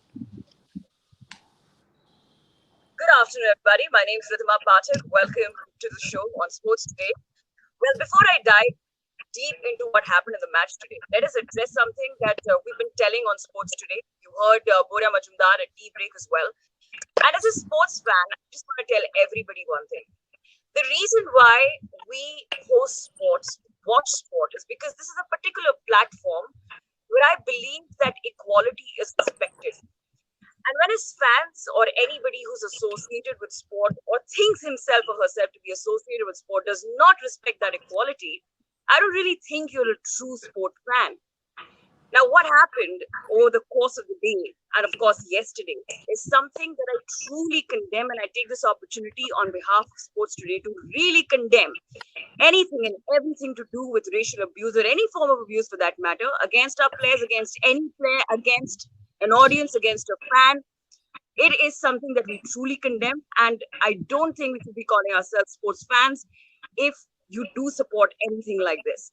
Good afternoon, everybody. My name is Ridhima Pathak. Welcome to the show on Sports Today. Well, before I dive deep into what happened in the match today, let us address something that we've been telling on Sports Today. You heard Boria Majumdar at tea break as well. And as a sports fan, I just want to tell everybody one thing. The reason why we host sports, watch sport, is because this is a particular platform where I believe that equality is respected. And when his fans or anybody who's associated with sport or thinks himself or herself to be associated with sport does not respect that equality, I don't really think you're a true sport fan. Now, what happened over the course of the day, and of course yesterday, is something that I truly condemn, and I take this opportunity on behalf of Sports Today to really condemn anything and everything to do with racial abuse or any form of abuse for that matter, against our players, against any player, against an audience, against a fan. It is something that we truly condemn, and I don't think we should be calling ourselves sports fans if you do support anything like this.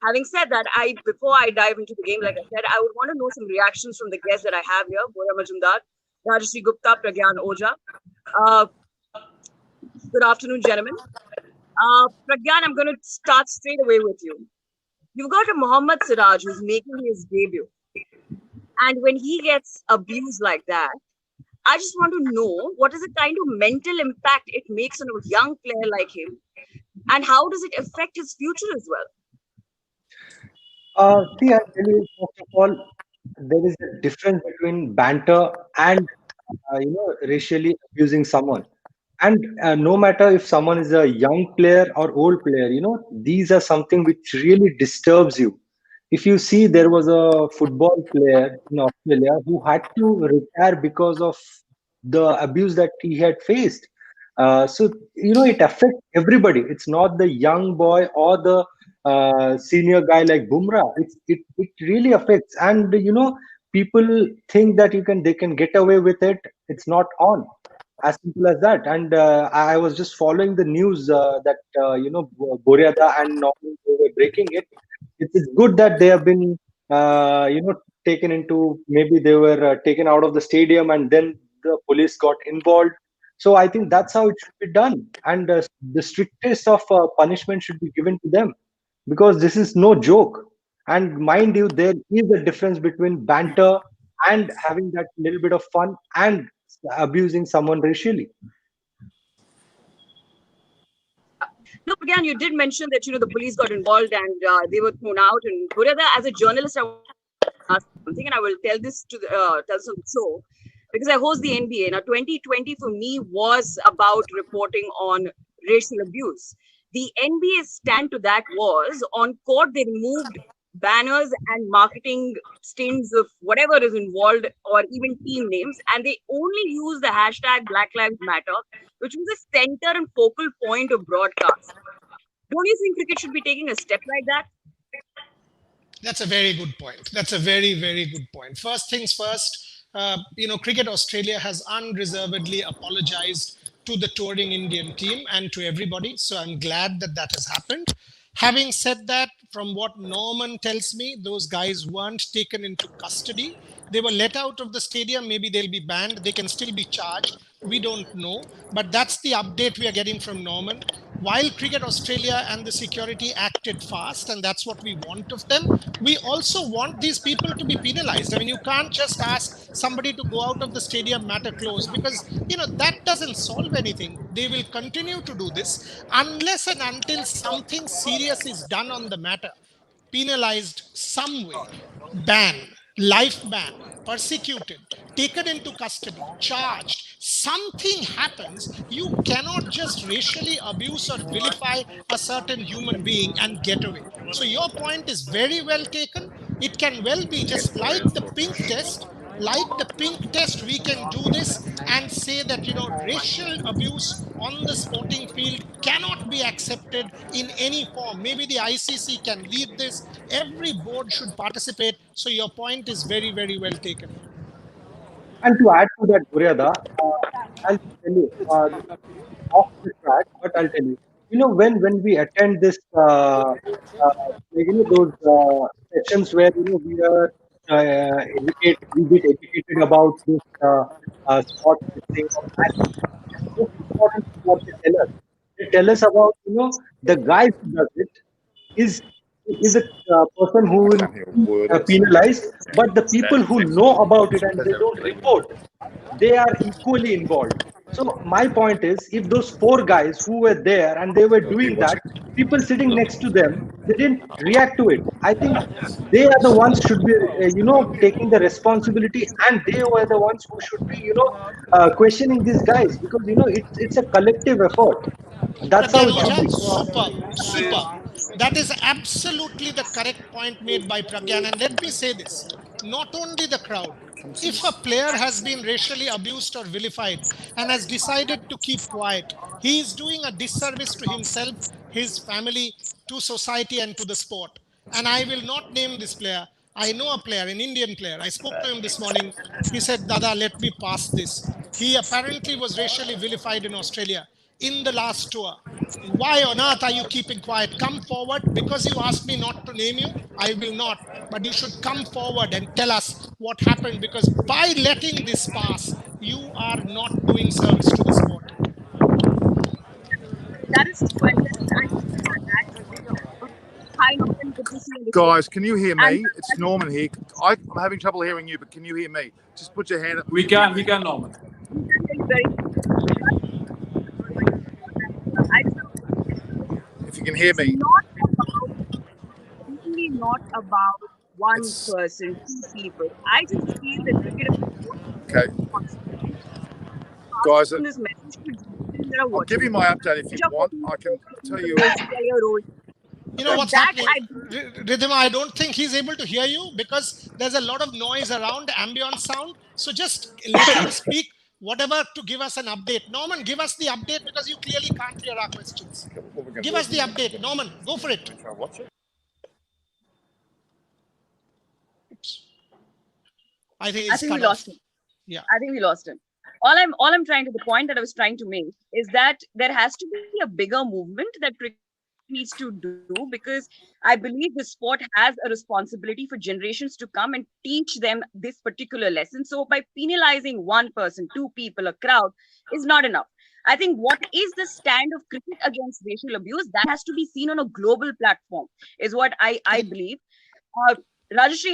Having said that, before I dive into the game, like I said, I would want to know some reactions from the guests that I have here: Boya Majumdar, Rajashri Gupta, Pragyan Oja. Uh, Good afternoon, gentlemen. Pragyan, I'm going to start straight away with you. You've got a Mohammad Siraj who's making his debut, and when he gets abused like that, I just want to know what is the kind of mental impact it makes on a young player like him, and how does it affect his future as well? See, I'll tell you, first of all, there is a difference between banter and racially abusing someone. And no matter if someone is a young player or old player, these are something which really disturbs you. If you see, there was a football player in Australia who had to retire because of the abuse that he had faced. So it affects everybody. It's not the young boy or the senior guy like Bumrah. It really affects. And people think that they can get away with it. It's not on, as simple as that. And I was just following the news that Boryada and Norman, they were breaking it. It's good that they have been taken into, maybe they were taken out of the stadium and then the police got involved. So I think that's how it should be done, and the strictest of punishment should be given to them, because this is no joke. And mind you, there is a difference between banter and having that little bit of fun and abusing someone racially. No, again, you did mention that the police got involved and they were thrown out. And Burada, as a journalist, I want to ask something, and I will tell this to tell this on the show because I host the NBA. Now, 2020 for me was about reporting on racial abuse. The NBA's stand to that was on court they removed banners and marketing stints of whatever is involved or even team names, and they only use the hashtag Black Lives Matter, which was the center and focal point of broadcast. Don't you think cricket should be taking a step like that? That's a very good point. That's a very, very good point. First things first, Cricket Australia has unreservedly apologized to the touring Indian team and to everybody. So I'm glad that that has happened. Having said that, from what Norman tells me, those guys weren't taken into custody. They were let out of the stadium. Maybe they'll be banned. They can still be charged. We don't know. But that's the update we are getting from Norman. While Cricket Australia and the security acted fast, and that's what we want of them, we also want these people to be penalized. I mean, you can't just ask somebody to go out of the stadium, matter closed, because, that doesn't solve anything. They will continue to do this unless and until something serious is done on the matter, penalized some way, ban, life ban, persecuted, taken into custody, charged. Something happens. You cannot just racially abuse or vilify a certain human being and get away. So your point is very well taken. It can well be just like the pink test. Like the pink test, we can do this and say that, racial abuse on the sporting field cannot be accepted in any form. Maybe the ICC can lead this. Every board should participate. So your point is very, very well taken. And to add to that, Buryada, I'll tell you, off the track, but I'll tell you, when we attend this, those sessions where, we are we get educated about this sport, this thing of match. Most important is what they tell us. They tell us about, the guy who does it is is a person who will be penalized, but the people who know about it and they don't report, they are equally involved. So my point is, if those four guys who were there and they were doing that, people sitting next to them, they didn't react to it. I think they are the ones should be, taking the responsibility, and they were the ones who should be, questioning these guys, because it's a collective effort. That's how it should Pragyan, be. superb, superb. That is absolutely the correct point made by Pragyan. And let me say this, not only the crowd. If a player has been racially abused or vilified and has decided to keep quiet, he is doing a disservice to himself, his family, to society, and to the sport. And I will not name this player. I know a player, an Indian player. I spoke to him this morning. He said, Dada, let me pass this. He apparently was racially vilified in Australia in the last tour. Why on earth are you keeping quiet? Come forward. Because you asked me not to name you, I will not. But you should come forward and tell us what happened, because by letting this pass, you are not doing service to the sport. That is true, and just I just want to add something. Hi, Norman. Good to see you on the show. Guys, can you hear And me? It's Norman here. I'm having trouble hearing you, but can you hear me? Just put your hand up. We can, Norman. we can hear you very I just If you can hear me. not about really not about one It's person, two people. I just feel that cricket is okay. Guys, this message to people that are I'll watching. give you my update if you want. I can tell you. You know what's That happening? Ridhima, I don't think he's able to hear you because there's a lot of noise around, ambient sound. So just let him speak whatever to give us an update. Norman, give us the update because you clearly can't hear our questions. Give us the update. Norman, go for it. I think I think we cut off. lost him. Yeah. I think we lost him. All I'm trying to, the point that I was trying to make is that there has to be a bigger movement that cricket needs to do, because I believe the sport has a responsibility for generations to come and teach them this particular lesson. So by penalizing one person, two people, a crowd is not enough. I think what is the stand of cricket against racial abuse, that has to be seen on a global platform, is what I believe. Rajashri,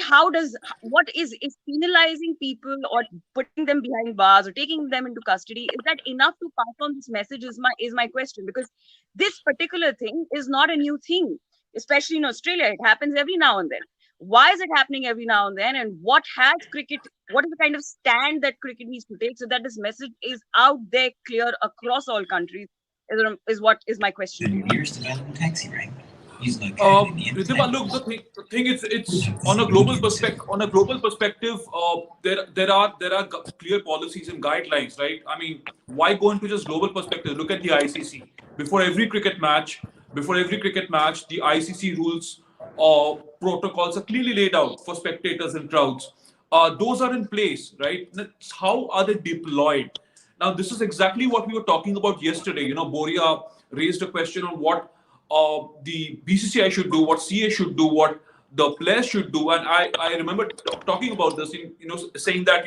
what is penalizing people or putting them behind bars or taking them into custody, is that enough to pass on this message, is my question, because this particular thing is not a new thing, especially in Australia. It happens every now and then. Why is it happening every now and then, and what is the kind of stand that cricket needs to take so that this message is out there, clear across all countries, is what is my question. Nearest available taxi rank. Ridhima, look, the thing is, it's on a global perspective. On a global perspective, there are clear policies and guidelines, right? I mean, why go into just global perspective? Look at the ICC. Before every cricket match, the ICC rules protocols are clearly laid out for spectators and crowds. Those are in place, right? How are they deployed? Now, this is exactly what we were talking about yesterday. You know, Boria raised a question on what the BCCI should do, what CA should do, what the players should do. And I remember talking about this, saying that,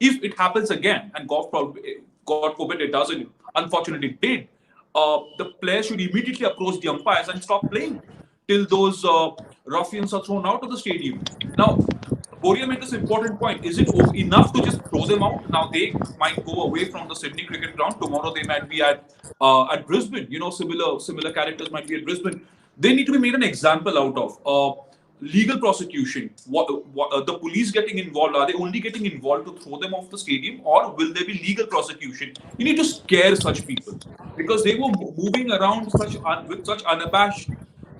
if it happens again, and God forbid it doesn't, unfortunately it did, the players should immediately approach the umpires and stop playing till those ruffians are thrown out of the stadium. Now, Boria made this important point. Is it enough to just throw them out? Now they might go away from the Sydney cricket ground. Tomorrow they might be at Brisbane. Similar characters might be at Brisbane. They need to be made an example out of. Legal prosecution. What the police getting involved? Are they only getting involved to throw them off the stadium, or will there be legal prosecution? You need to scare such people, because they were moving around with such unabashed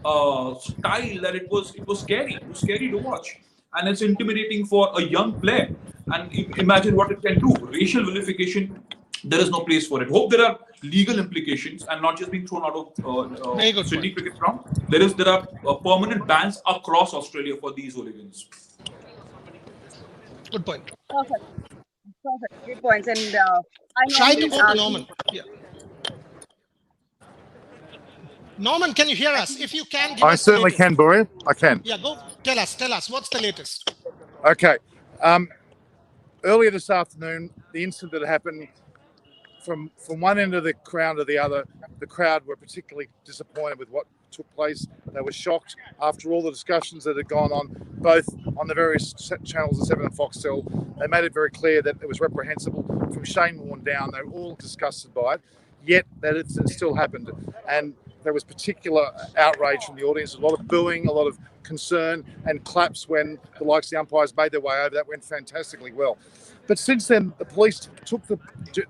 style that it was scary. It was scary to watch, and it's intimidating for a young player. And imagine what it can do. Racial vilification, there is no place for it. Hope there are legal implications and not just being thrown out of Sydney cricket ground. There are permanent bans across Australia for these hooligans. Good point. Perfect. Good points. And try to go to Norman. Yeah. Norman, can you hear us? If you can, give I us certainly can, Boria. I can. Yeah, go. Tell us. What's the latest? Okay. Earlier this afternoon, the incident that happened from one end of the crowd to the other, the crowd were particularly disappointed with what took place. They were shocked after all the discussions that had gone on, both on the various channels of 7 and Foxtel. They made it very clear that it was reprehensible from Shane Warne down. They were all disgusted by it, yet that it still happened. And there was particular outrage from the audience, a lot of booing, a lot of concern and claps when the likes of the umpires made their way over. That went fantastically well. But since then, the police took the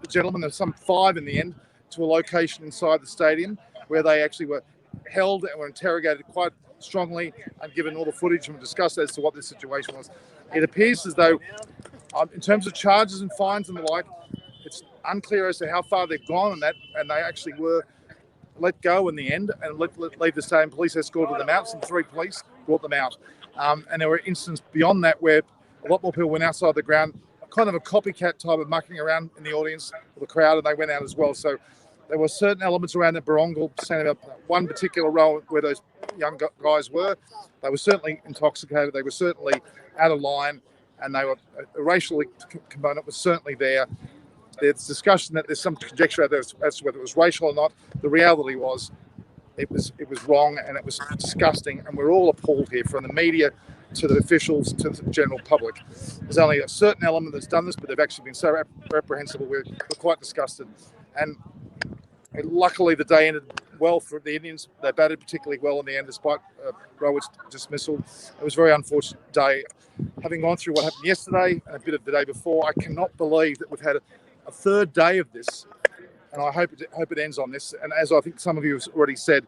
gentlemen, there's some 5 in the end, to a location inside the stadium where they actually were held and were interrogated quite strongly and given all the footage and discussed as to what the situation was. It appears as though, in terms of charges and fines and the like, it's unclear as to how far they've gone on that, and they actually were let go in the end and leave the stadium. Police escorted them out. Some 3 police brought them out. And there were instances beyond that where a lot more people went outside the ground, kind of a copycat type of mucking around in the audience or the crowd, and they went out as well. So there were certain elements around the barongal, saying about one particular row where those young guys were. They were certainly intoxicated. They were certainly out of line, and they were a racial component was certainly there. There's discussion that there's some conjecture out there as to whether it was racial or not. The reality was it was wrong, and it was disgusting, and we're all appalled here, from the media to the officials to the general public. There's only a certain element that's done this, but they've actually been so reprehensible. We're quite disgusted. And luckily the day ended well for the Indians. They batted particularly well in the end, despite Rohit's dismissal. It was a very unfortunate day. Having gone through what happened yesterday and a bit of the day before, I cannot believe that we've had a 3rd day of this, and I hope it ends on this. And as I think some of you have already said,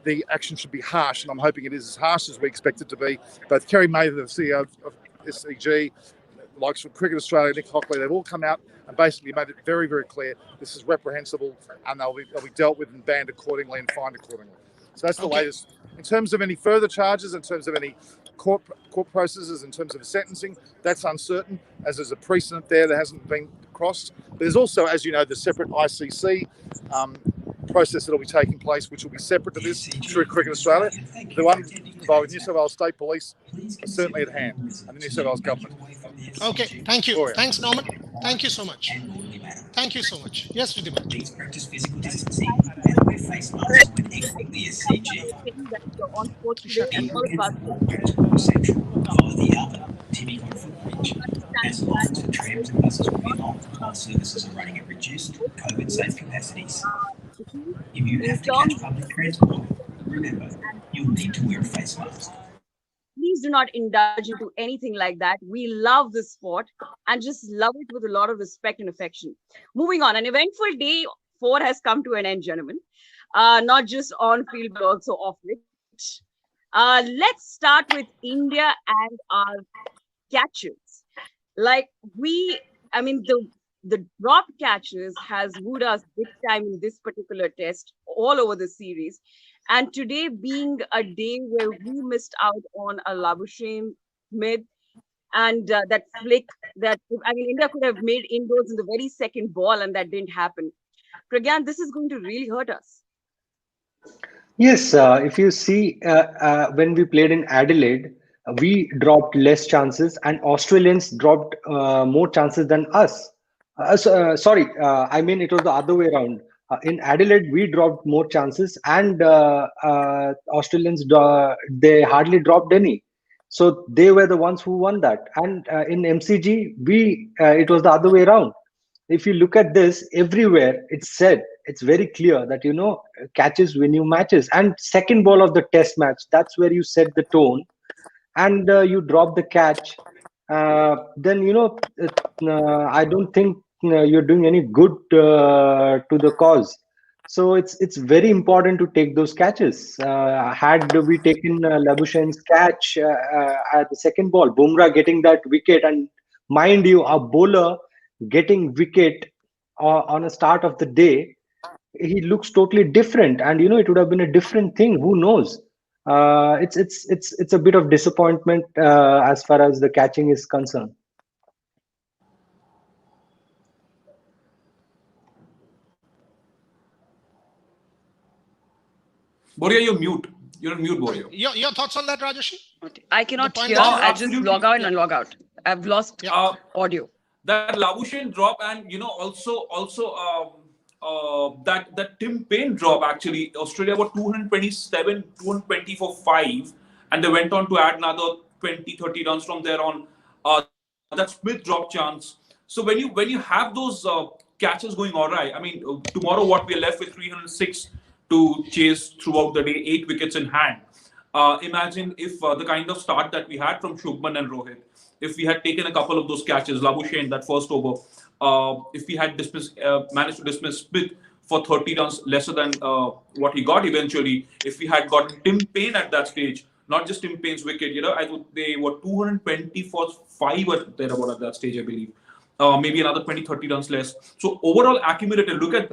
the action should be harsh, and I'm hoping it is as harsh as we expect it to be. Both Kerry Mather, the CEO of SCG, the likes of Cricket Australia, Nick Hockley, they've all come out and basically made it very, very clear this is reprehensible, and they'll be dealt with and banned accordingly and fined accordingly. So that's the latest. In terms of any further charges, in terms of any court processes, in terms of sentencing, that's uncertain, as there's a precedent there that hasn't been crossed. But there's also, as you know, the separate ICC process that will be taking place, which will be separate to this through Cricket Australia. The one involved with New South Wales State Police is certainly at hand, and the New South Wales Government. Okay, thank you. Thanks, Norman. Thank you so much. Thank you so much. Yes, Ridhima. Please practice physical distancing and wear face masks when exiting the SCG. On sports today, and all of us Central, follow the album, typical footbridge. As lines for trams and buses will be on, all services are running at reduced COVID-safe capacities. If you have to catch public transport, remember, you'll need to wear a face mask. please do not indulge into anything like that. We love this sport and just love it with a lot of respect and affection. Moving on, an eventful day 4 has come to an end, gentlemen. Not just on field, but also off it. Let's start with India and our catches. The drop catches has wooed us big time in this particular test, all over the series. And today being a day where we missed out on a Labuschagne Smith and that flick India could have made inroads in the very second ball, and that didn't happen. Pragyan, this is going to really hurt us. Yes, if you see, when we played in Adelaide, we dropped less chances and Australians dropped more chances than us. I mean, it was the other way around. In Adelaide, we dropped more chances and Australians, they hardly dropped any. So they were the ones who won that. And in MCG, it was the other way around. If you look at this, everywhere it's very clear that, catches win you matches. And second ball of the test match, that's where you set the tone and you drop the catch. Then, I don't think you're doing any good to the cause. So it's very important to take those catches. Had we taken Labuschagne's catch at the second ball, Bumrah getting that wicket, and mind you, a bowler getting wicket on a start of the day, he looks totally different, and it would have been a different thing. Who knows? It's a bit of disappointment as far as the catching is concerned. Boria, you're mute. You're on mute, Boria. Your thoughts on that, Rajesh? I cannot hear. I just log out and log out. I've lost Yeah. audio. That Labuschagne drop, and also that Tim Payne drop. Actually, Australia were 227, 220 for 5, and they went on to add another 20, 30 runs from there on. That Smith drop chance. So when you have those catches going all right, I mean, tomorrow what we are left with 306 to chase throughout the day, 8 wickets in hand. Imagine if the kind of start that we had from Shubman and Rohit, if we had taken a couple of those catches, Labuschagne that first over, if we had managed to dismiss Smith for 30 runs lesser than what he got eventually, if we had gotten Tim Payne at that stage, not just Tim Payne's wicket, I thought they were 220 for 5 or thereabout at that stage, I believe. Maybe another 20, 30 runs less. So overall accumulated, look at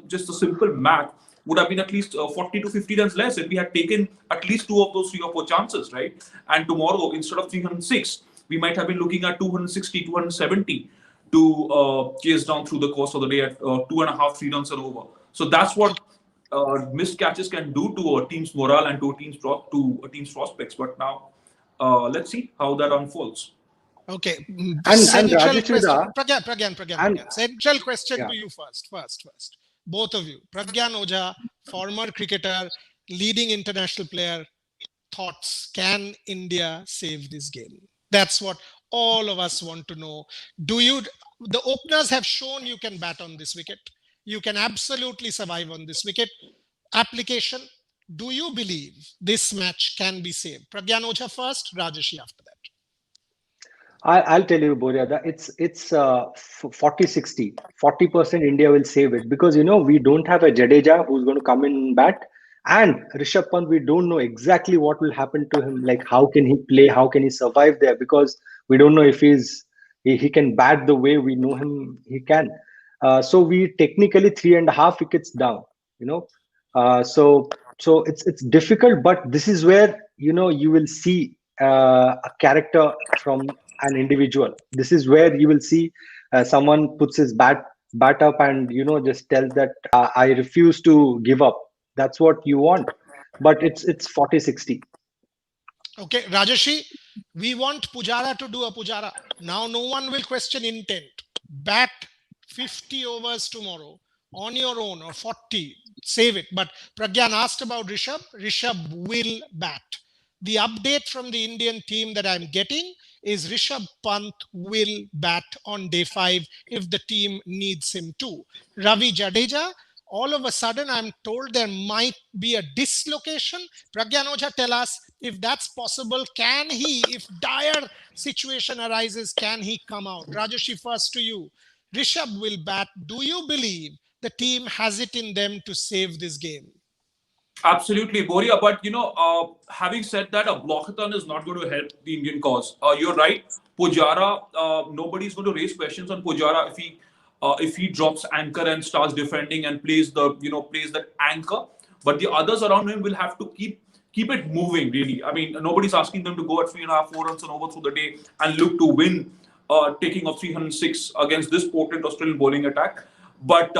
just a simple math, would have been at least 40 to 50 runs less if we had taken at least 2 of those 3 or 4 chances, right? And tomorrow, instead of 306, we might have been looking at 260, 270 to chase down through the course of the day at 2.5, 3 runs and over. So that's what missed catches can do to a team's morale and to a team's prospects. But now, let's see how that unfolds. Okay. And Central Rajesh question. Chudda, Pragyan. Central question yeah. to you first. Both of you. Pragyan Ojha, former cricketer, leading international player. Thoughts. Can India save this game? That's what all of us want to know. The openers have shown you can bat on this wicket. You can absolutely survive on this wicket. Application. Do you believe this match can be saved? Pragyan Ojha first, Rajeshi after that. I'll tell you, Boria, that it's 40-60. 40% India will save it because we don't have a Jadeja who's going to come in bat, and Rishabh Pant, we don't know exactly what will happen to him. Like, how can he play? How can he survive there? Because we don't know if he can bat the way we know him. He can. So we technically 3.5 wickets down. So it's difficult, but this is where you will see a character from an individual. This is where you will see someone puts his bat up and just tells that I refuse to give up. That's what you want, but it's 40-60. Okay, Rajeshi, we want Pujara to do a Pujara. Now no one will question intent. Bat 50 overs tomorrow on your own, or 40, save it. But Pragyan asked about Rishabh. Rishabh will bat. The update from the Indian team that I'm getting is Rishabh Pant will bat on day 5 if the team needs him to. Ravi Jadeja, all of a sudden I'm told there might be a dislocation. Pragyan Ojha, tell us if that's possible. Can he, if dire situation arises, can he come out? Rajeshi, first to you. Rishabh will bat. Do you believe the team has it in them to save this game? Absolutely, Boria. But having said that, a blockathon is not going to help the Indian cause. You're right, Pujara. Nobody's going to raise questions on Pujara if he drops anchor and starts defending and plays that anchor. But the others around him will have to keep it moving. Really, I mean, nobody's asking them to go at 3.5, 4 runs and over through the day and look to win, taking of 306 against this potent Australian bowling attack. But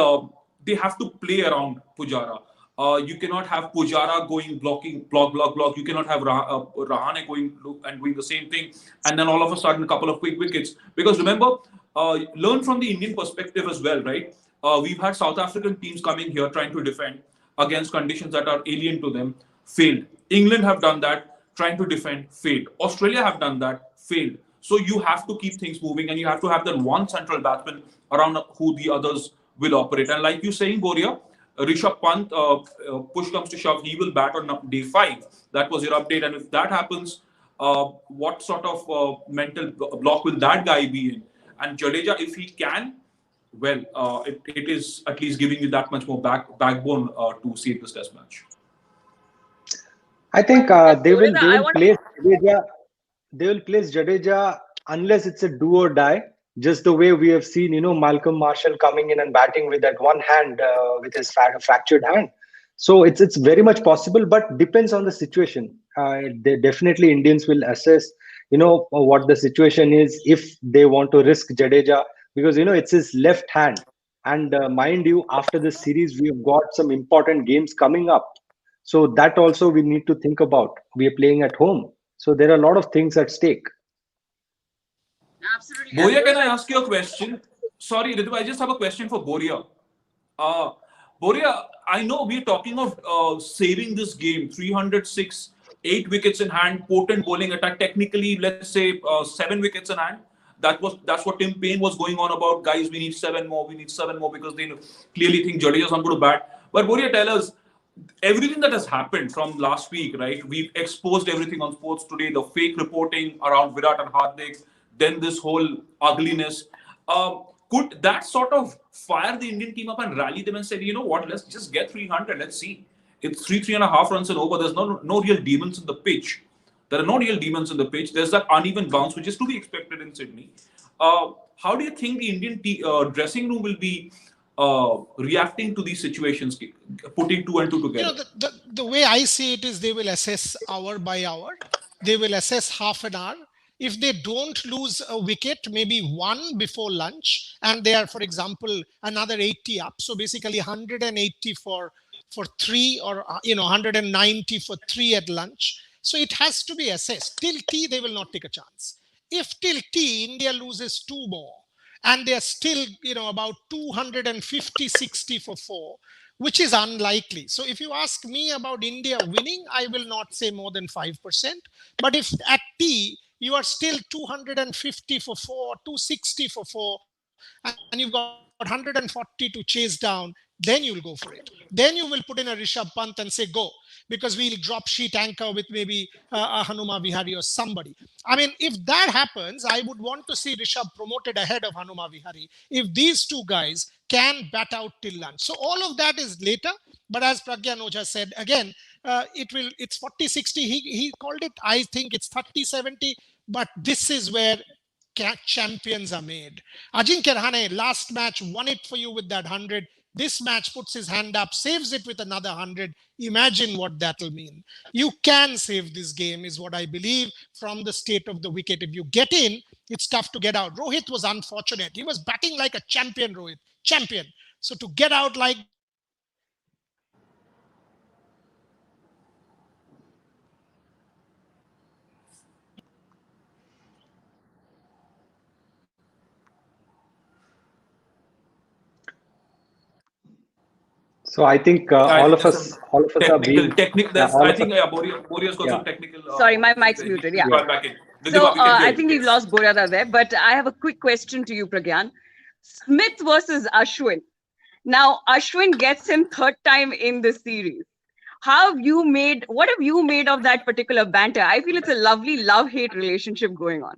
they have to play around Pujara. You cannot have Pujara going block. You cannot have Rahane going and doing the same thing, and then all of a sudden a couple of quick wickets. Because remember, learn from the Indian perspective as well, right? We've had South African teams coming here trying to defend against conditions that are alien to them, failed. England have done that, trying to defend, failed. Australia have done that, failed. So you have to keep things moving, and you have to have that one central batsman around who the others will operate. And like you're saying, Boria, Rishabh Pant, push comes to shove, he will bat on day 5. That was your update. And if that happens, what sort of mental block will that guy be in? And Jadeja, if he can, well, it is at least giving you that much more backbone to save this test match. I think they will place Jadeja unless it's a do or die. Just the way we have seen, Malcolm Marshall coming in and batting with that one hand, with his fractured hand. So it's very much possible, but depends on the situation. They definitely Indians will assess, what the situation is if they want to risk Jadeja, because it's his left hand. And mind you, after this series, we have got some important games coming up. So that also we need to think about. We are playing at home, so there are a lot of things at stake. Absolutely. Boria, can I ask you a question? Sorry, Ritu, I just have a question for Boria. Uh, Boria, I know we're talking of saving this game, 306, 8 wickets in hand, potent bowling attack. Technically, let's say 7 wickets in hand. That's what Tim Payne was going on about. Guys, we need 7 more. We need 7 more because they clearly think Jadeja's not going to bat. But Boria, tell us everything that has happened from last week, right? We've exposed everything on Sports Today, the fake reporting around Virat and Hardik, then this whole ugliness. Could that sort of fire the Indian team up and rally them and say, you know what, let's just get 300, let's see. It's 3.5 runs and over. There's no real demons in the pitch. There are no real demons in the pitch. There's that uneven bounce, which is to be expected in Sydney. How do you think the Indian dressing room will be reacting to these situations, putting two and two together? The way I see it is they will assess hour by hour. They will assess half an hour. If they don't lose a wicket, maybe one before lunch, and they are, for example, another 80 up. So basically 180 for 3, or 190 for 3 at lunch. So it has to be assessed. Till tea, they will not take a chance. If till tea, India loses 2 more, and they're still, about 250-60 for 4, which is unlikely. So if you ask me about India winning, I will not say more than 5%. But if at tea, you are still 250 for 4, 260 for 4, and you've got 140 to chase down, then you'll go for it. Then you will put in a Rishabh Pant and say, go, because we'll drop sheet anchor with maybe a Hanuma Vihari or somebody. I mean, if that happens, I would want to see Rishabh promoted ahead of Hanuma Vihari if these two guys can bat out till lunch. So all of that is later. But as Pragyan Oja said, again, it's 40-60. He called it, I think it's 30-70. But this is where champions are made. Ajinkya Rahane, last match, won it for you with that 100. This match puts his hand up, saves it with another 100. Imagine what that'll mean. You can save this game, is what I believe, from the state of the wicket. If you get in, it's tough to get out. Rohit was unfortunate. He was batting like a champion, Rohit. Champion. So to get out like that, So I think all of us are being I think Boria's got some technical. Sorry, my mic's muted. Yeah. Back in. So I think we've lost Boria there, but I have a quick question to you, Pragyan. Smith versus Ashwin. Now Ashwin gets him 3rd time in the series. What have you made of that particular banter? I feel it's a lovely love-hate relationship going on.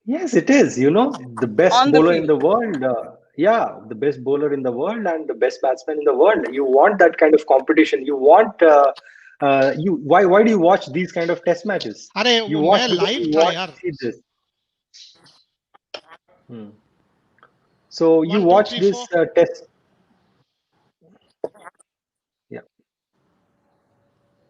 Yes, it is. The best bowler in the world. The best bowler in the world and the best batsman in the world. You want that kind of competition. You want. Why do you watch these kind of test matches? You watch this. So you watch this test. Yeah.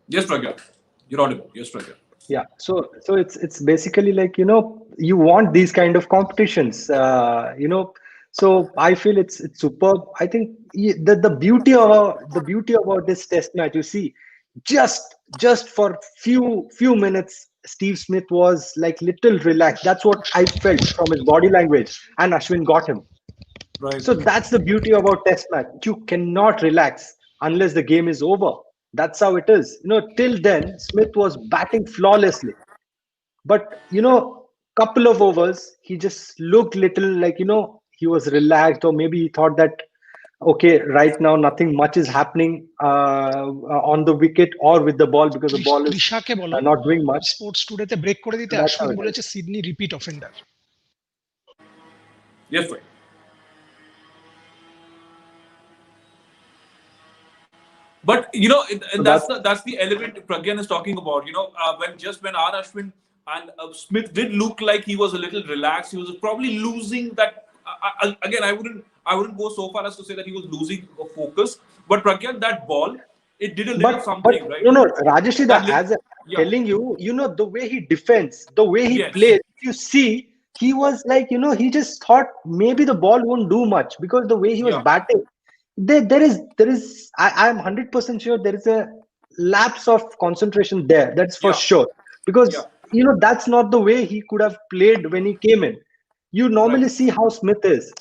Yes, Pragya. You're audible. Yes, Pragya. Yeah. So it's basically like you want these kind of competitions. So I feel it's superb. I think the beauty about this test match, you see, just for few minutes, Steve Smith was like little relaxed. That's what I felt from his body language, and Ashwin got him. Right. So that's the beauty about test match. You cannot relax unless the game is over. That's how it is. Till then, Smith was batting flawlessly, but couple of overs, he just looked little like he was relaxed, or maybe he thought that, okay, right now nothing much is happening on the wicket or with the ball, because the ball is not doing much. Sports Today te break kore dite Ashwin boleche Sydney repeat offender. Yes, right. But that's the element Pragyan is talking about. When R. Ashwin and Smith did look like he was a little relaxed, he was probably losing that. Again, I wouldn't go so far as to say that he was losing focus. But Pragyan, that ball, it did a little something, right? No, Rajesh, as telling you, the way he defends, the way he plays. You see, he was like, he just thought maybe the ball won't do much, because the way he was batting. There is I'm 100% sure there is a lapse of concentration there. That's for sure, because that's not the way he could have played when he came in. You normally Right. see how Smith is.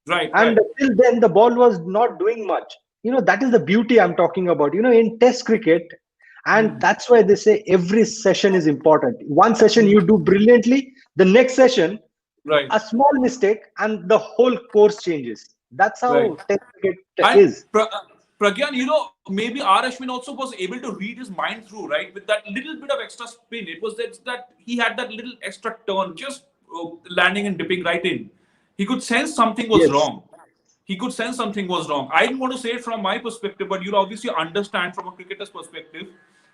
Right. And Right. till then, the ball was not doing much. That is the beauty I'm talking about. In Test cricket, and that's why they say every session is important. One session you do brilliantly, the next session, Right. a small mistake, and the whole course changes. That's Right. how Test cricket And is. Pragyan, maybe R. Ashwin also was able to read his mind through, right? With that little bit of extra spin. It was that he had that little extra turn, just landing and dipping right in. He could sense something was Yes, wrong. He could sense something was wrong. I didn't want to say it from my perspective, but you'll obviously understand from a cricketer's perspective.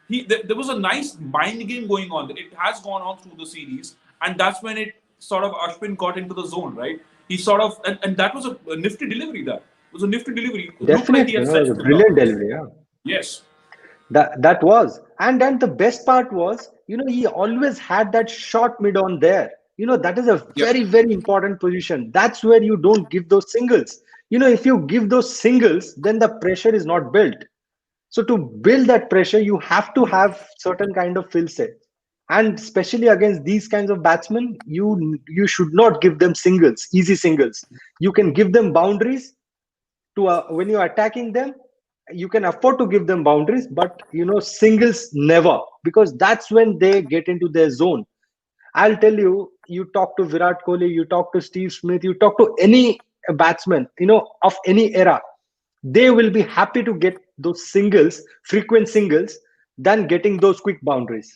There was a nice mind game going on. It has gone on through the series, and that's when it sort of Ashwin got into the zone, right? He sort of and that was a nifty delivery. That was a nifty delivery. It looked like he definitely. had It was fetched a the ball. brilliant delivery. Yeah. Yes. That was, and then the best part was, he always had that short mid on there. That is a Yeah. very, very important position. That's where you don't give those singles. If you give those singles, then the pressure is not built. So to build that pressure, you have to have certain kind of fill set, and especially against these kinds of batsmen, you should not give them singles, easy singles. You can give them boundaries to when you're attacking them. You can afford to give them boundaries, but singles never, because that's when they get into their zone. I'll tell you, you talk to Virat Kohli, you talk to Steve Smith, you talk to any batsman of any era, they will be happy to get those singles, frequent singles, than getting those quick boundaries.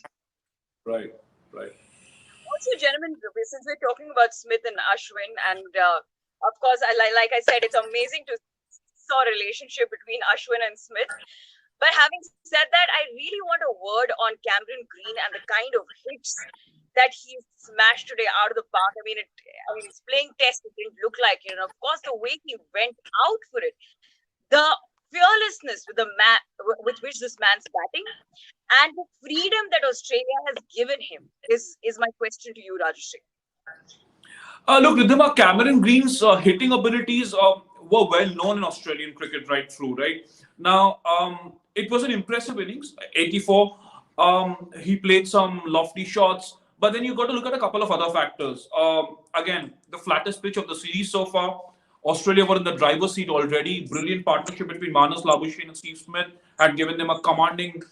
Right. Right. Also, gentlemen, since we're talking about Smith and Ashwin, and of course, like I said, it's amazing to see a relationship between Ashwin and Smith. But having said that, I really want a word on Cameron Green and the kind of hits that he smashed today out of the park. I mean, he's playing Test. It didn't look like it. And of course, the way he went out for it, the fearlessness with which this man's batting, and the freedom that Australia has given him is my question to you, Rajashri. Look, Ridhima, Cameron Green's hitting abilities were well known in Australian cricket right through, right? Now, it was an impressive innings, 84. He played some lofty shots, but then you've got to look at a couple of other factors. Again, the flattest pitch of the series so far. Australia were in the driver's seat already. Brilliant partnership between Manas Labuschagne and Steve Smith had given them a commanding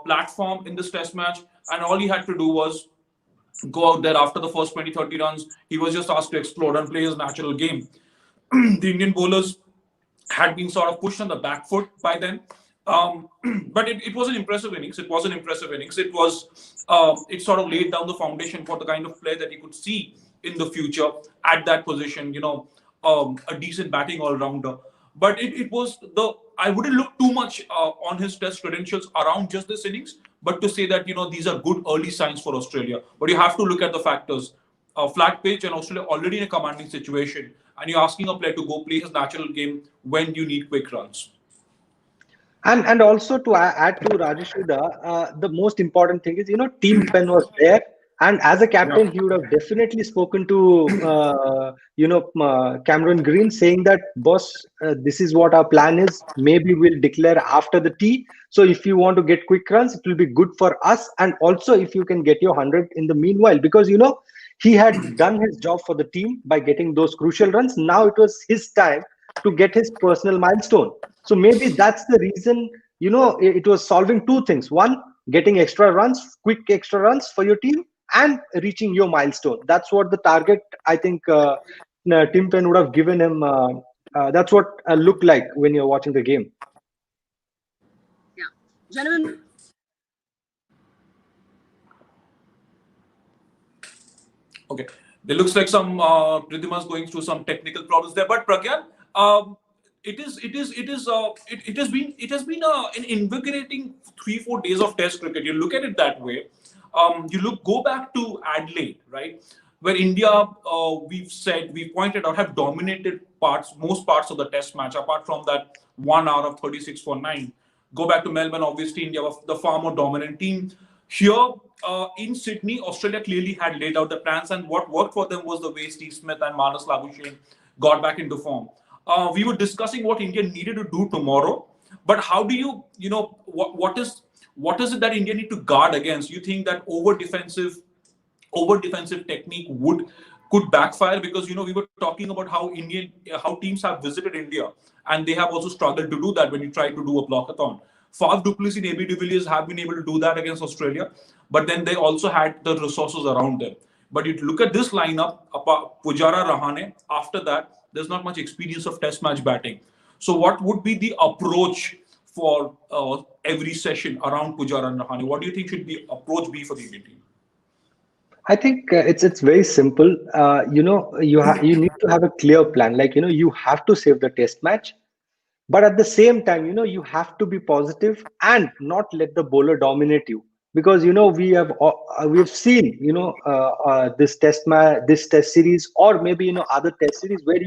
platform in this test match, and all he had to do was go out there after the first 20-30 runs. He was just asked to explode and play his natural game. The Indian bowlers had been sort of pushed on the back foot by then. But it was an impressive innings. It was an impressive innings. It sort of laid down the foundation for the kind of play that you could see in the future at that position, a decent batting all-rounder. But I wouldn't look too much on his test credentials around just this innings, but to say that, these are good early signs for Australia. But you have to look at the factors. Flat pitch and Australia already in a commanding situation, and you're asking a player to go play his natural game when you need quick runs. And also to add to Rajeshri, the most important thing is, Team Penn was there, and as a captain, he would have definitely spoken to Cameron Green, saying that, boss, this is what our plan is. Maybe we'll declare after the tea. So if you want to get quick runs, it will be good for us, and also if you can get your 100 in the meanwhile, because he had done his job for the team by getting those crucial runs. Now it was his time to get his personal milestone. So maybe that's the reason, it was solving two things. One, getting extra runs, quick extra runs for your team, and reaching your milestone. That's what the target, I think, Tim Penn would have given him. That's what looked like when you're watching the game. Yeah. Gentlemen. Okay. There looks like some Ridhima's going through some technical problems there. But Pragyan, it has been an invigorating 3-4 days of Test cricket. You look at it that way. Go back to Adelaide, right, where India, we've pointed out, have dominated most parts of the Test match, apart from that 1 hour of 36 for 9. Go back to Melbourne, obviously India was the far more dominant team. Here in Sydney, Australia clearly had laid out the plans, and what worked for them was the way Steve Smith and Manas Labuschagne got back into form. We were discussing what India needed to do tomorrow, but how do what is it that India need to guard against? You think that over defensive over defensive technique could backfire, because we were talking about how teams have visited India and they have also struggled to do that when you try to do a blockathon. Faf du Plessis and AB de Villiers have been able to do that against Australia, but then they also had the resources around them. But you look at this lineup, Pujara, Rahane. After that, there's not much experience of Test match batting. So, what would be the approach for every session around Pujara and Rahane? What do you think should the approach be for the Indian team? I think it's very simple. You need to have a clear plan. Like you have to save the test match, but at the same time, you have to be positive and not let the bowler dominate you, because we've seen this test series, or maybe other test series where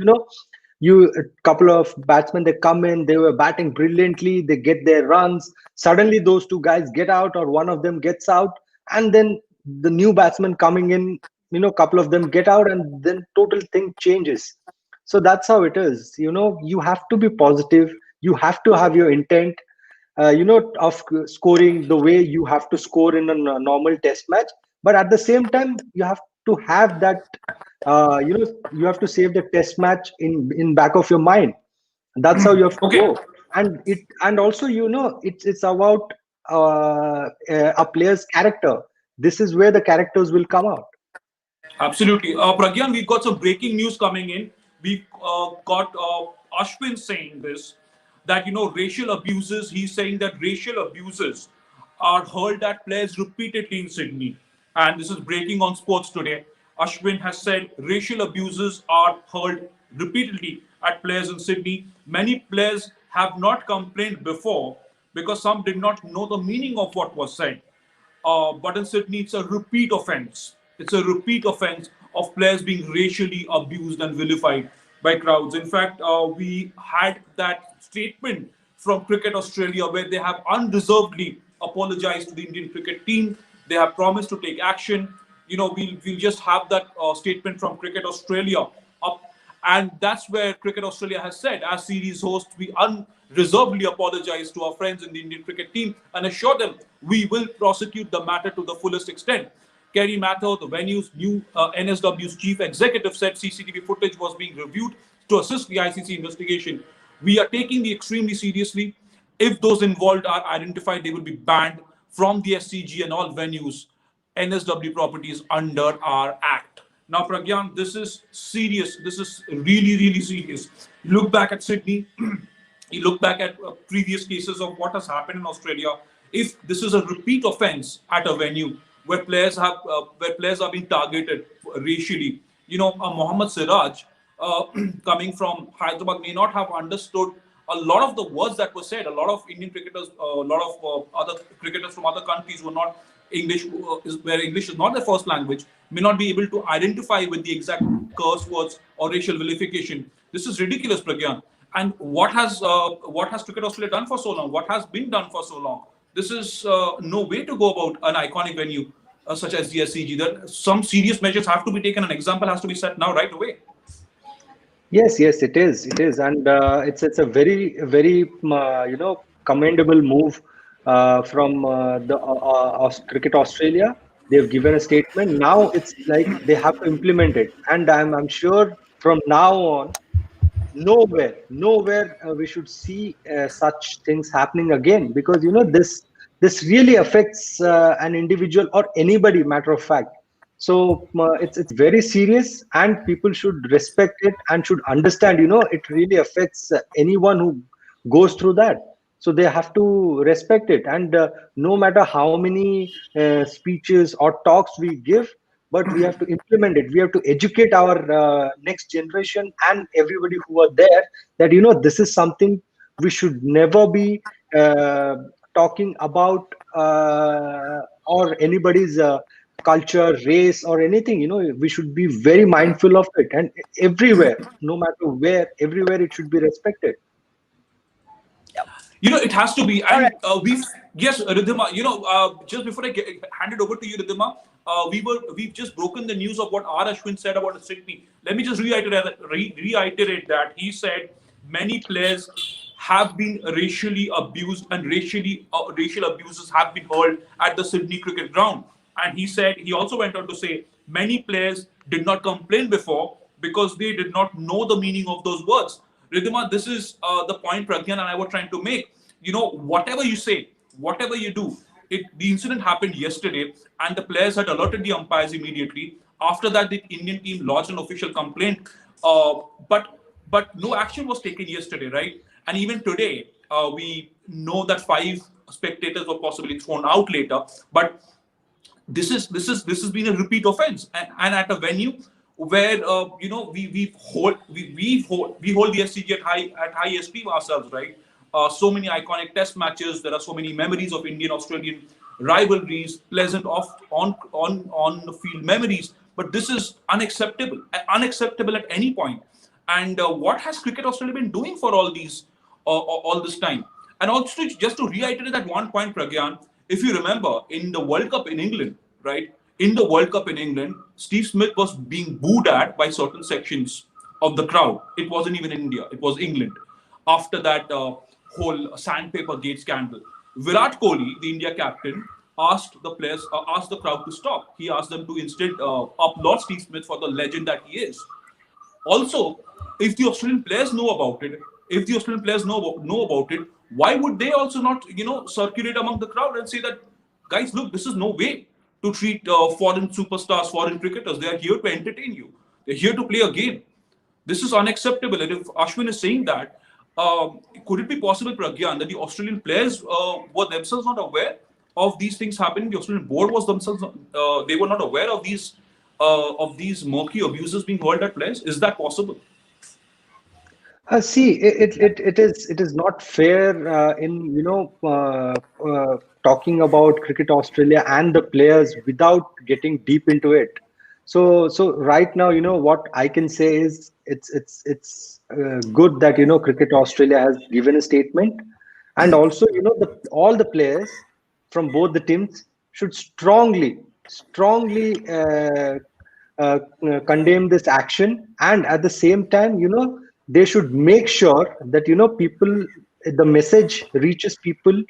you a couple of batsmen, they come in, they were batting brilliantly, they get their runs, suddenly those two guys get out or one of them gets out, and then the new batsman coming in, couple of them get out, and then total thing changes. So that's how it is. You have to be positive, you have to have your intent, of scoring the way you have to score in a normal test match, but at the same time you have to have that, you have to save the test match in back of your mind. That's how you have to Okay. go. And also it's about a player's character. This is where the characters will come out. Absolutely. Pragyan, we've got some breaking news coming in. We've got Ashwin saying this, that, racial abuses, he's saying that racial abuses are hurled at players repeatedly in Sydney. And this is breaking on Sports Today. Ashwin has said racial abuses are hurled repeatedly at players in Sydney. Many players have not complained before because some did not know the meaning of what was said. But in Sydney, it's a repeat offense. It's a repeat offense of players being racially abused and vilified by crowds. In fact, we had that statement from Cricket Australia where they have unreservedly apologized to the Indian cricket team. They have promised to take action. We'll just have that statement from Cricket Australia up. And that's where Cricket Australia has said, as series host, we unreservedly apologize to our friends in the Indian cricket team and assure them we will prosecute the matter to the fullest extent. Kerry Mathur, the venue's new NSW's chief executive, said CCTV footage was being reviewed to assist the ICC investigation. We are taking the extremely seriously. If those involved are identified, they will be banned from the SCG and all venues, NSW properties under our act. Now, Pragyan, this is serious. This is really, really serious. You look back at Sydney, you look back at previous cases of what has happened in Australia. If this is a repeat offense at a venue where players are being targeted racially, Mohammad Siraj, coming from Hyderabad, may not have understood a lot of the words that were said. A lot of Indian cricketers, a lot of other cricketers from other countries who are not English, where English is not their first language, may not be able to identify with the exact curse words or racial vilification. This is ridiculous, Pragyan. And what has Cricket Australia done for so long? What has been done for so long? This is no way to go about an iconic venue such as the SCG. That some serious measures have to be taken. An example has to be set now, right away. Yes, it is, and it's a very, very commendable move from the Cricket Australia. They've given a statement. Now it's like they have to implement it, and I'm sure from now on, nowhere we should see such things happening again, because this really affects an individual or anybody, matter of fact. So it's very serious, and people should respect it and should understand, it really affects anyone who goes through that. So they have to respect it, and no matter how many speeches or talks we give, but we have to implement it. We have to educate our next generation and everybody who are there that this is something we should never be talking about, or anybody's culture, race, or anything. We should be very mindful of it, and everywhere, no matter where, everywhere it should be respected. It has to be. And yes, Ridhima, just before I hand it over to you, Ridhima, we've just broken the news of what R. Ashwin said about Sydney. Let me just reiterate that. He said many players have been racially abused, and racial abuses have been hurled at the Sydney cricket ground. And he also went on to say Many players did not complain before because they did not know the meaning of those words. Ridhima, this is the point Pragyan and I were trying to make. Whatever you say, whatever you do, the incident happened yesterday, and the players had alerted the umpires immediately. After that, the Indian team lodged an official complaint, but no action was taken yesterday, right? And even today, we know that 5 spectators were possibly thrown out later, but this has been a repeat offense, and at a venue where we hold the SCG at high esteem ourselves, right? So many iconic test matches. There are so many memories of Indian Australian rivalries, pleasant off on the field memories. But this is unacceptable at any point. And what has Cricket Australia been doing for all this time? And also, just to reiterate that one point, Pragyan, if you remember, in the World Cup in England, right? In the World Cup in England, Steve Smith was being booed at by certain sections of the crowd. It wasn't even India; it was England. After that whole sandpaper gate scandal, Virat Kohli, the India captain, asked the crowd to stop. He asked them to instead applaud Steve Smith for the legend that he is. Also, if the Australian players know about it, why would they also not, circulate among the crowd and say that, guys, look, this is no way to treat foreign superstars, foreign cricketers. They are here to entertain you. They're here to play a game. This is unacceptable. And if Ashwin is saying that, could it be possible, Pragyan, that the Australian players were themselves not aware of these things happening? The Australian board was themselves, they were not aware of these murky abuses being hurled at players. Is that possible? See, it is not fair in talking about Cricket Australia and the players without getting deep into it. So right now, what I can say is it's good that Cricket Australia has given a statement, and also all the players from both the teams should strongly condemn this action, and at the same time, they should make sure that the message reaches people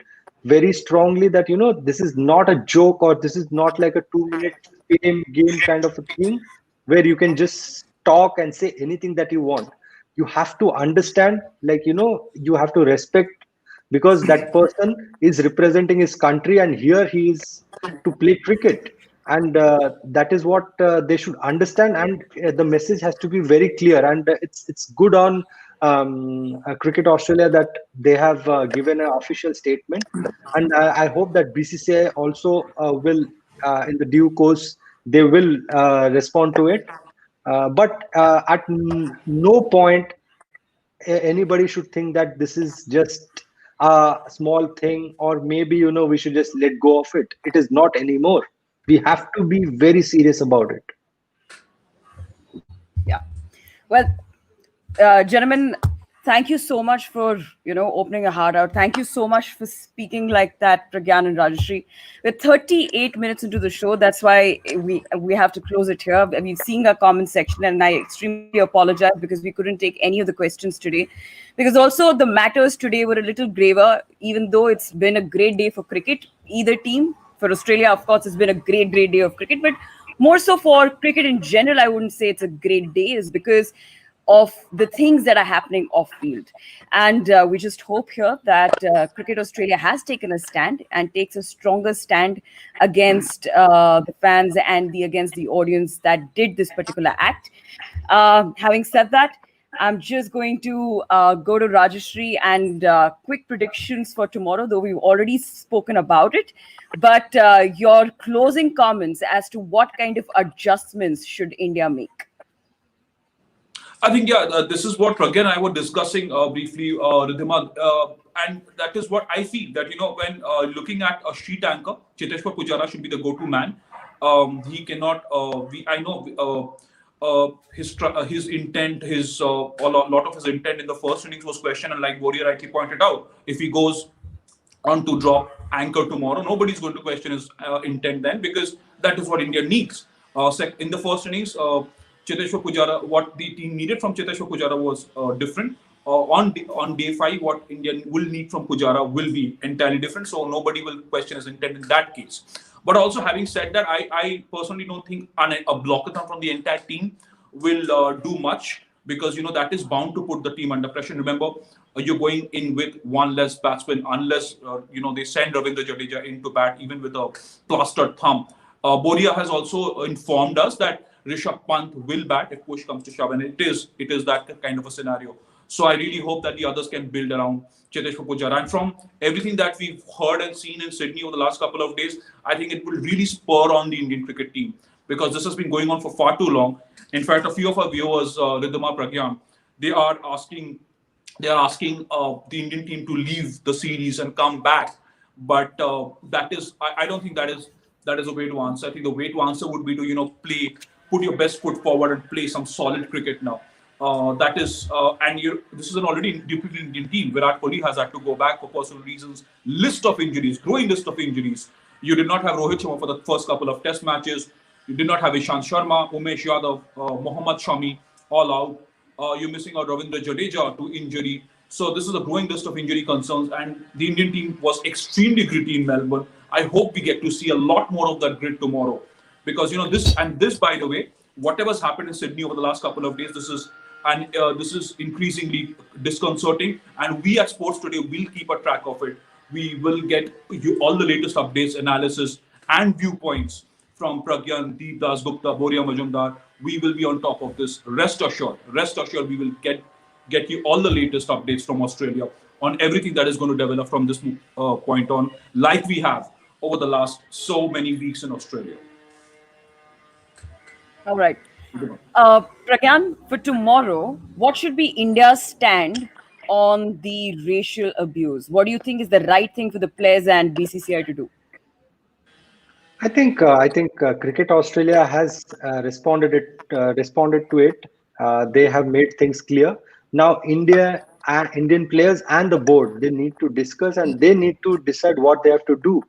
very strongly, that this is not a joke, or this is not like a 2-minute game kind of a thing where you can just talk and say anything that you want. You have to understand, you have to respect, because that person is representing his country, and here he is to play cricket, and that is what they should understand, and the message has to be very clear. And it's good on Cricket Australia that they have given an official statement, and I hope that BCCI also will, in the due course, they will respond to it. But at no point anybody should think that this is just a small thing, or maybe we should just let go of it. It is not anymore. We have to be very serious about it. Yeah. Well, gentlemen, thank you so much for opening your heart out. Thank you so much for speaking like that, Pragyan and Rajashri. We're 38 minutes into the show. That's why we have to close it here. We've seen our comment section, and I extremely apologize because we couldn't take any of the questions today. Because also the matters today were a little graver, even though it's been a great day for cricket, either team. For Australia, of course, it's been a great day of cricket, but more so for cricket in general, I wouldn't say it's a great day, is because of the things that are happening off field. And we just hope here that Cricket Australia has taken a stand and takes a stronger stand against the fans and against the audience that did this particular act. Having said that, I'm just going to go to Rajashri and quick predictions for tomorrow, though we've already spoken about it. But your closing comments as to what kind of adjustments should India make? I think, this is what Pragyan and I were discussing briefly, Ridhima, and that is what I feel, that, when looking at a sheet anchor, Cheteshwar Pujara should be the go-to man. He cannot, I know his intent, a lot of his intent in the first innings was questioned, and like Warrior rightly pointed out, if he goes on to drop anchor tomorrow, nobody's going to question his intent then, because that is what India needs. In the first innings, Cheteshwar Pujara, what the team needed from Cheteshwar Pujara was different. On day 5, what India will need from Pujara will be entirely different. So nobody will question his intent in that case. But also, having said that, I personally don't think a blockathon from the entire team will do much, because that is bound to put the team under pressure. Remember, you're going in with one less batsman, unless they send Ravindra Jadeja into bat even with a plastered thumb. Boria has also informed us that Rishabh Pant will bat if push comes to shove, and it is that kind of a scenario. So I really hope that the others can build around Chetesh Pujara. And from everything that we've heard and seen in Sydney over the last couple of days, I think it will really spur on the Indian cricket team, because this has been going on for far too long. In fact, a few of our viewers, Ridhima, Pragyan, they are asking the Indian team to leave the series and come back. But I don't think that is a way to answer. I think the way to answer would be to put your best foot forward and play some solid cricket now. This is an already depleted Indian team. Virat Kohli has had to go back for personal reasons. Growing list of injuries. You did not have Rohit Sharma for the first couple of Test matches. You did not have Ishant Sharma, Umesh Yadav, Mohammad Shami, all out. You're missing out Ravindra Jadeja to injury. So this is a growing list of injury concerns, and the Indian team was extremely gritty in Melbourne. I hope we get to see a lot more of that grit tomorrow, because this, by the way, whatever's happened in Sydney over the last couple of days, this is increasingly disconcerting, and we at Sports Today will keep a track of it. We will get you all the latest updates, analysis, and viewpoints from Pragyan, Deep Das Gupta, Boria Majumdar. We will be on top of this. Rest assured, we will get you all the latest updates from Australia on everything that is going to develop from this point on, like we have over the last so many weeks in Australia. All right. Pragyan, for tomorrow, what should be India's stand on the racial abuse? What do you think is the right thing for the players and BCCI to do? I think Cricket Australia has responded to it. They have made things clear. Now Indian players and the board, they need to discuss and they need to decide what they have to do.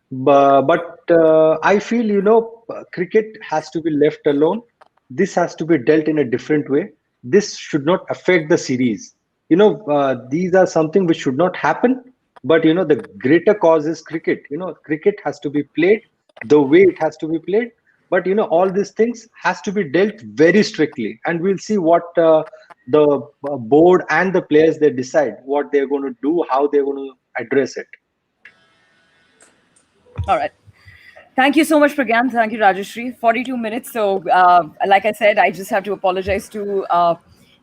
But I feel cricket has to be left alone. This has to be dealt in a different way. This should not affect the series. These are something which should not happen. But the greater cause is cricket. Cricket has to be played the way it has to be played. But all these things has to be dealt very strictly, and we'll see what the board and the players, they decide what they're going to do, how they're going to address it. All right. Thank you so much, Pragyan. Thank you, Rajeshri. 42 minutes. So, like I said, I just have to apologize to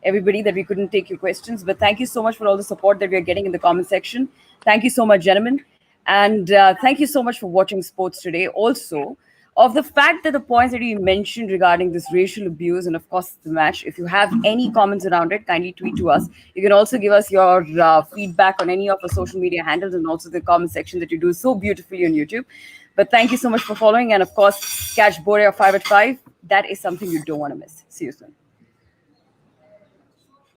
everybody that we couldn't take your questions. But thank you so much for all the support that we are getting in the comment section. Thank you so much, gentlemen. And thank you so much for watching Sports Today. Also, of the fact that the points that you mentioned regarding this racial abuse and, of course, the match, if you have any comments around it, kindly tweet to us. You can also give us your feedback on any of our social media handles and also the comment section that you do so beautifully on YouTube. But thank you so much for following. And, of course, catch Borea 5 at 5. That is something you don't want to miss. See you soon.